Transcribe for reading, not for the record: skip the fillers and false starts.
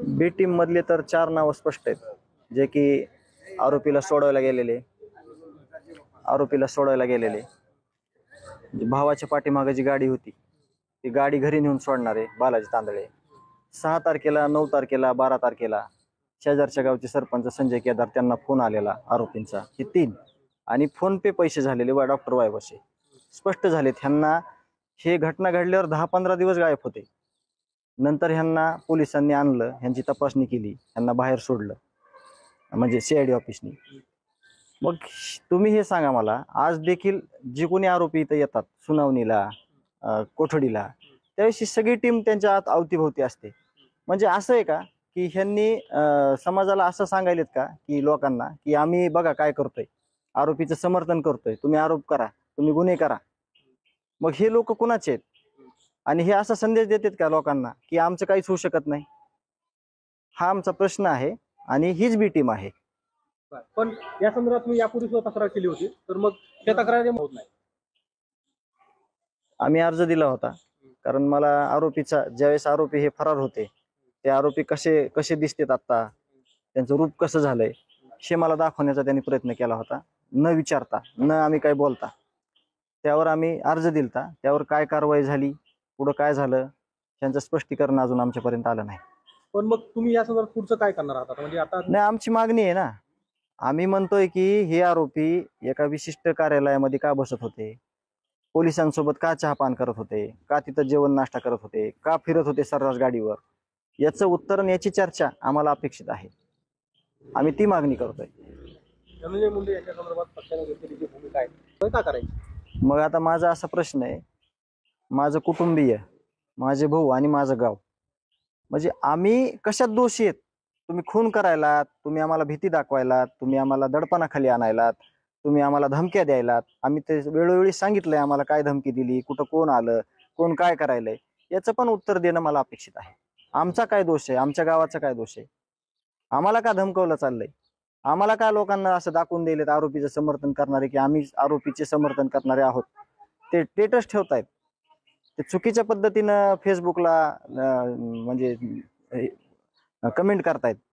बी team मधले तर 4 नाव स्पष्ट आहेत, जे की आरोपीला सोडवायला गेलेले आरोपीला सोडवायला गेलेले भावाच्या पाठीमागे जी गाडी होती ती गाडी घरी नेऊन सोडणारे बालाजी तांदळे, 6 तारखेला, 9 तारखेला, 12 तारखेला शेजारच्या गावचे सरपंच संजय केदार त्यांना फोन आलेला आरोपींचा, हे 3 आणि फोन पे पैसे झालेले डॉक्टर वायबसे स्पष्ट झाले. त्यांना हे घटना घडल्यावर 10-15 दिवस गायब होते. नंतर ह्यांना पोलिसांनी आणलं, ह्यांची तपासणी केली, ह्यांना बाहेर सोडलं, म्हणजे सीआयडी ऑफिसनी. मग तुम्ही हे सांगा मला, आज देखील जे कोणी आरोपी इथं येतात सुनावणीला, कोठडीला, त्यावेळेस सगळी टीम त्यांच्या आत अवतीभोवती असते. म्हणजे असं आहे का की ह्यांनी समाजाला असं सांगायलेत का की लोकांना की आम्ही बघा काय करतोय, आरोपीचं समर्थन करतोय, तुम्ही आरोप करा, तुम्ही गुन्हे करा. मग हे लोक कुणाचे आहेत? आणि हे असा संदेश देतात का लोकांना की आमचं काहीच होऊ शकत नाही? हा आमचा प्रश्न आहे आणि हीच बी टीम आहे. पण या संदर्भात मी यापूर्वी सुद्धा तक्रार केली होती, तर मग त्या तक्रारी होत नाही. आम्ही अर्ज दिला होता, कारण मला आरोपीचा, ज्यावेळेस आरोपी हे फरार होते, ते आरोपी कसे कसे दिसतात आता, त्यांचं रूप कसं झालंय हे मला दाखवण्याचा त्यांनी प्रयत्न केला होता, न विचारता, न आम्ही काय बोलता. त्यावर आम्ही अर्ज दिलता. त्यावर काय कारवाई झाली, पुढं काय झालं, त्यांचं स्पष्टीकरण अजून आमच्यापर्यंत आलं नाही. पण मग तुम्ही या संदर्भात पुढचं काय करणार आहात? म्हणजे आता नाही, आमची मागणी आहे ना, आम्ही म्हणतोय की हे आरोपी एका विशिष्ट कार्यालयामध्ये का बसत होते, पोलिसांसोबत का चहापान करत होते, का तिथं जेवण नाश्ता करत होते, का फिरत होते सर्रास गाडीवर, याचं उत्तर आणि याची चर्चा आम्हाला अपेक्षित आहे. आम्ही ती मागणी करतोय. धनंजय मुंडे यांच्या संदर्भात पक्षाने घेतलेली जी भूमिका आहे तो का करायची? मग आता माझा असा प्रश्न आहे, माझं कुटुंबीय, माझे भाऊ आणि माझं गाव, म्हणजे आम्ही कशात दोषी आहेत? तुम्ही खून करायलात, तुम्ही आम्हाला भीती दाखवायलात, तुम्ही आम्हाला दडपणाखाली आणायलात, तुम्ही आम्हाला धमक्या द्यायलात. आम्ही ते वेळोवेळी सांगितलंय आम्हाला काय धमकी दिली, कुठं कोण आलं, कोण काय करायलंय, याचं पण उत्तर देणं मला अपेक्षित आहे. आमचा काय दोष आहे? आमच्या गावाचा काय दोष आहे? आम्हाला का धमकवलं चाललंय? आम्हाला का लोकांना असं दाखवून दिलेत आरोपीचं समर्थन करणारे की आम्ही आरोपीचे समर्थन करणारे आहोत? ते स्टेटस ठेवतायत, ते चुकीच्या पद्धतीनं फेसबुकला म्हणजे कमेंट करतायत.